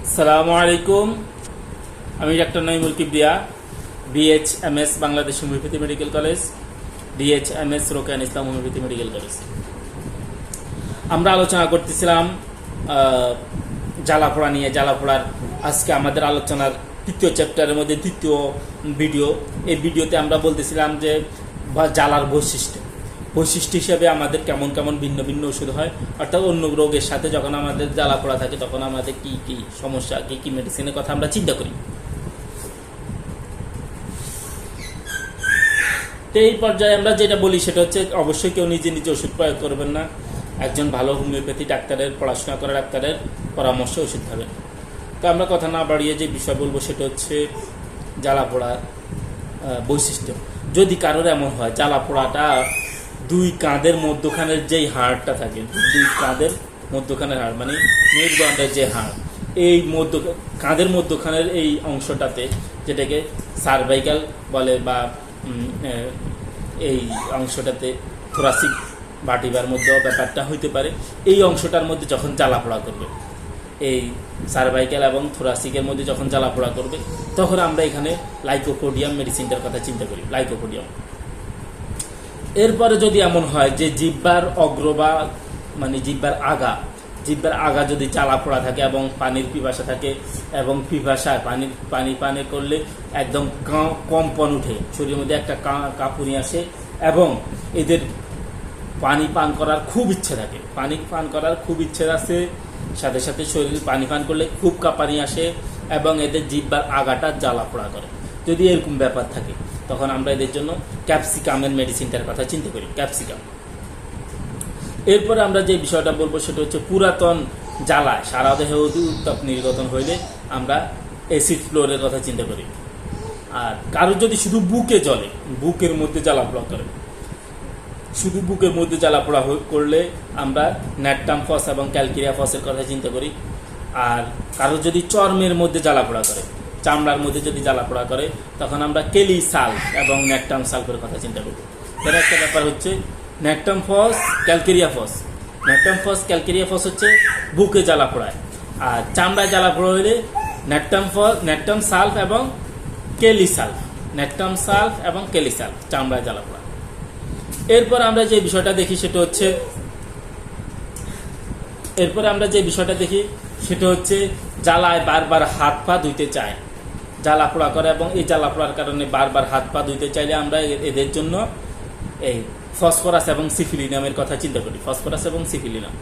আসসালামু আলাইকুম। আমি doctor Naimul Kibria, BHMS Bangladesh homeopathy medical college, DHMS রোকেয়ান ইসলাম হোমিওপ্যাথি মেডিকেল কলেজ। আমরা আলোচনা করতেছিলাম জ্বালাপোড়া নিয়ে। জ্বালাপোড়ার আজকে আমাদের আলোচনার তৃতীয় চ্যাপ্টারের মধ্যে তৃতীয় ভিডিও। এই ভিডিওতে আমরা বলতেছিলাম যে জ্বালার বৈশিষ্ট্য হিসেবে আমাদের কেমন কেমন ভিন্ন ভিন্ন ওষুধ হয়, অর্থাৎ অন্য রোগের সাথে যখন আমাদের জ্বালা পোড়া থাকে তখন আমাদের কি কি সমস্যা, কি কি মেডিসিনের কথা আমরা চিন্তা করি। তো এই পর্যায়ে আমরা যেটা বলি সেটা হচ্ছে অবশ্যই কেউ নিজে নিজে ওষুধ প্রয়োগ করবেন না। একজন ভালো হোমিওপ্যাথি ডাক্তারের, পড়াশোনা করা ডাক্তারের পরামর্শে ওষুধ খাবেন। তো আমরা কথা না বাড়িয়ে যে বিষয় বলবো সেটা হচ্ছে জ্বালা পোড়ার বৈশিষ্ট্য। যদি কারোর এমন হয় জ্বালা পোড়াটা দুই কাঁধের মধ্যখানের যেই হাড়টা থাকে, দুই কাঁধের মধ্যখানের হাড় মানে মেরুদণ্ডের যে হাড়, এই কাঁধের মধ্যখানের এই অংশটাতে, যেটাকে সার্ভাইকাল বলে বা এই অংশটাতে থোরাসিক ভার্টিব্রার মধ্যে ব্যাপারটা হইতে পারে, এই অংশটার মধ্যে যখন জ্বালা পোড়া করবে, এই সার্ভাইকাল এবং থোরাসিকের মধ্যে যখন জ্বালা পোড়া করবে, তখন আমরা এখানে লাইকোপোডিয়াম মেডিসিনটার কথা চিন্তা করি, লাইকোপোডিয়াম। এরপরে যদি এমন হয় যে জিহ্বার অগ্রভাগ মানে জিহ্বার আগা যদি জ্বালা পোড়া থাকে এবং পানির পিপাসা থাকে, এবং পিপাসায় পানি করলে একদম কম্পন উঠে, শরীরের মধ্যে একটা কাঁপুনি আসে এবং এদের পানি পান করার খুব ইচ্ছে থাকে, সাথে সাথে শরীর পানি পান করলে খুব কাঁপানি আসে এবং এদের জিহ্বার আগাটা জ্বালা পোড়া করে। যদি এরকম ব্যাপার থাকে তখন আমরা এদের জন্য ক্যাপসিকামের মেডিসিনটার কথা চিন্তা করি, ক্যাপসিকাম। এরপরে আমরা যে বিষয়টা বলবো সেটা হচ্ছে পুরাতন জ্বালায় সারা দেহে উত্তাপ নির্গতন হইলে আমরা অ্যাসিড ফ্লোরের কথা চিন্তা করি। আর কারো যদি শুধু বুকে জ্বলে, বুকের মধ্যে জ্বালা পোড়া করে, শুধু বুকের মধ্যে জ্বালা পোড়া করলে আমরা ন্যাট্টাম ফস এবং ক্যালকেরিয়া ফসের কথা চিন্তা করি। আর কারো যদি চর্মের মধ্যে জ্বালা পোড়া করে, চামড়ার মধ্যে যদি জ্বালা পোড়া করে, তখন আমরা কেলি সাল এবং ন্যাট্টাম সালফের কথা চিন্তা করব। এর একটা ব্যাপার হচ্ছে ন্যাট্টাম ফস, ক্যালকেরিয়া ফস। ন্যাট্টাম ফস, ক্যালকেরিয়া ফস হচ্ছে বুকে জ্বালা পোড়ায়, আর চামড়ায় জ্বালা পোড়া হলে ন্যাট্টাম সালফ এবং কেলি সালফ, ন্যাট্টাম সালফ এবং কেলি সালফ, চামড়ায় জ্বালা পোড়া। এরপর আমরা যে বিষয়টা দেখি সেটা হচ্ছে জ্বালায় বারবার হাত পা ধুইতে চায়, জ্বালা পোড়া করে এবং এই জ্বালা পোড়ার কারণে বারবার হাত পা ধুইতে চাইলে আমরা এদের জন্য এই ফসফরাস এবং সিফিলিনামের কথা চিন্তা করি, ফসফরাস এবং সিফিলিনাম।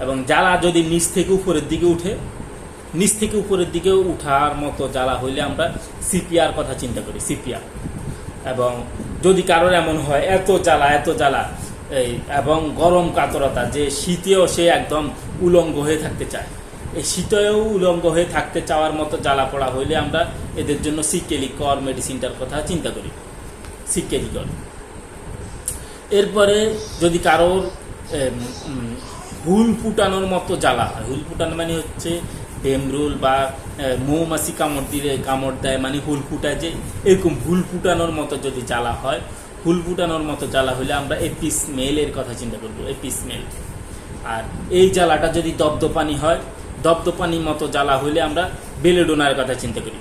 এবং জ্বালা যদি নিচ থেকে উপরের দিকে উঠার মতো জ্বালা হইলে আমরা সিপিআর কথা চিন্তা করি, সিপিআর। এবং যদি কারোর এমন হয় এত জ্বালা এবং গরম কাতরতা, যে শীতেও সে একদম উলঙ্গ হয়ে থাকতে চায়, এই শীতেও উলঙ্গ হয়ে থাকতে চাওয়ার মতো জ্বালা পোড়া হইলে আমরা এদের জন্য সিকেলিকর মেডিসিনটার কথা চিন্তা করি, সিকেলিকর। এরপরে যদি কারোর হুল ফুটানোর মতো জ্বালা হয়, হুল ফুটানো মানে হচ্ছে ডেমরুল বা মৌমাছি কামড় দেয় মানে হুল ফুটায়, যে এরকম হুল ফুটানোর মতো যদি জ্বালা হয়, হুল ফুটানোর মতো জ্বালা হলে আমরা এপিসমেলের কথা চিন্তা করবো, এপিসমেল। আর এই জ্বালাটা যদি দপদপানি হয়, দপদপানির মতো জ্বালা হইলে আমরা বেলেডোনার কথা চিন্তা করি।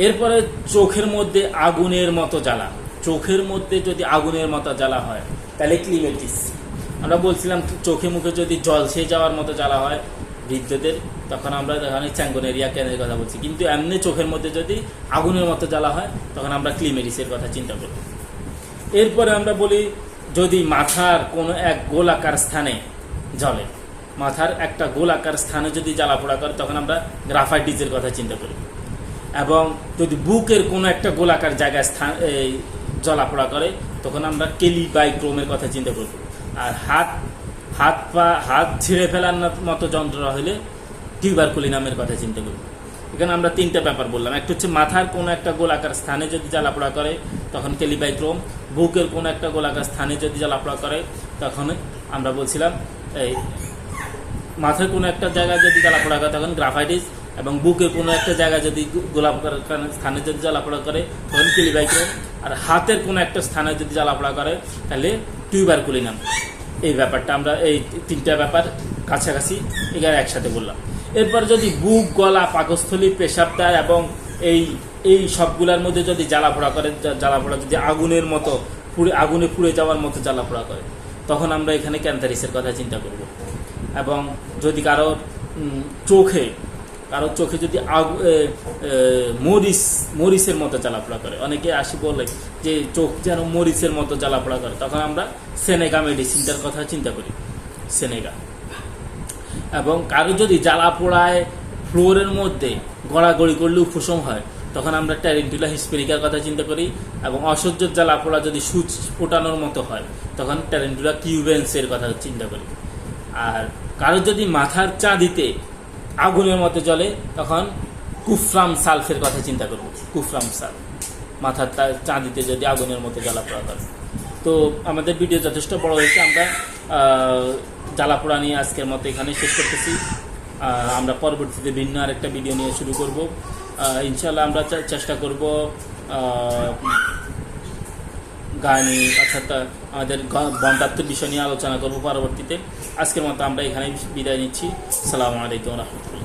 এরপরে চোখের মধ্যে আগুনের মতো জ্বালা, চোখের মধ্যে যদি আগুনের মতো জ্বালা হয় তাহলে ক্লিমেটিস। আমরা বলছিলাম চোখে মুখে যদি জলসে যাওয়ার মতো জ্বালা হয় বৃদ্ধদের, তখন আমরা চ্যাঙ্গোনেরিয়া ক্যানের কথা বলছি। কিন্তু এমনি চোখের মধ্যে যদি আগুনের মতো জ্বালা হয় তখন আমরা ক্লিমেটিসের কথা চিন্তা করি। এরপরে আমরা বলি যদি মাথার কোনো এক গোলাকার স্থানে জ্বলে, মাথার একটা গোলাকার স্থানে যদি জ্বালা পোড়া করে তখন আমরা গ্রাফাইটিসের কথা চিন্তা করি। এবং যদি বুকের কোনো একটা গোলাকার জায়গায় জ্বালা পোড়া করে তখন আমরা কেলিবাইক্রোমের কথা চিন্তা করব। আর হাত ছিঁড়ে ফেলার মতো যন্ত্রণা হলে টিউবারকুলিনামের কথা চিন্তা করব। এখানে আমরা তিনটা ব্যাপার বললাম। একটা হচ্ছে মাথার কোনো একটা গোলাকার স্থানে যদি জ্বালা পোড়া করে তখন কেলিবাইক্রোম, বুকের কোনো একটা গোলাকার স্থানে যদি জ্বালা পোড়া করে তখন আমরা বলছিলাম এই মাথার কোনো একটা জায়গায় যদি জ্বালা পোড়া করে তখন গ্রাফাইটিস, এবং বুকের কোনো একটা জায়গায় যদি গোলাকার স্থানে যদি জ্বালা পোড়া করে তখন কেলিবাইক্রোম, আর হাতের কোনো একটা স্থানে যদি জ্বালা পোড়া করে তাহলে টিউবারকুলিনাম। এই ব্যাপারটা আমরা এই তিনটা ব্যাপার কাছাকাছি এখানে একসাথে বললাম। এরপর যদি বুক, গলা, পাকস্থলী, পেশাবদার এবং এই এই সবগুলোর মধ্যে যদি জ্বালাপোড়া করে, জ্বালাপোড়া যদি আগুনের মতো আগুনে পুড়ে যাওয়ার মতো জ্বালাপোড়া করে, তখন আমরা এখানে ক্যান্সারিসের কথা চিন্তা করব। এবং যদি কারোর চোখে যদি মরিচের মতো জ্বালাপোড়া করে, অনেকে আসি বলে যে চোখ যেন মরিচের মতো জ্বালাপোড়া করে, তখন আমরা সেনেগা মেডিসিনটার কথা চিন্তা করি, সেনেগা। এবং কারো যদি জ্বালাপোড়ায় ফ্লোরের মধ্যে গড়াগড়ি করলে উপশম হয়, তখন আমরা ট্যারেন্টুলা হিস্পেনিকার কথা চিন্তা করি। এবং অসহ্য জ্বালাপোড়া যদি সুচ ফোটানোর মতো হয়, তখন ট্যারেন্টুলা কিউবেন্সের কথা চিন্তা করি। আর কারো যদি মাথার চাঁদিতে আগুনের মতো জ্বলে, তখন কুফরাম সালফের কথা চিন্তা করব, কুফরাম সালফ। মাথার চাঁদিতে যদি আগুনের মতো জ্বালাপোড়া করে। তো আমাদের ভিডিও যথেষ্ট বড় হয়েছে, আমরা জ্বালাপোড়া নিয়ে আজকের মতো এখানে শেষ করতেছি। আমরা পরবর্তীতে ভিন্ন আরেকটা ভিডিও নিয়ে শুরু করব ইনশাল্লাহ। আমরা চেষ্টা করব গানি অর্থাৎ আমাদের বন্ধাত্মের বিষয় নিয়ে আলোচনা করব পরবর্তীতে। আজকের মতো আমরা এখানে বিদায় নিচ্ছি। আসসালামু আলাইকুম ওয়া রাহমাতুল্লাহ।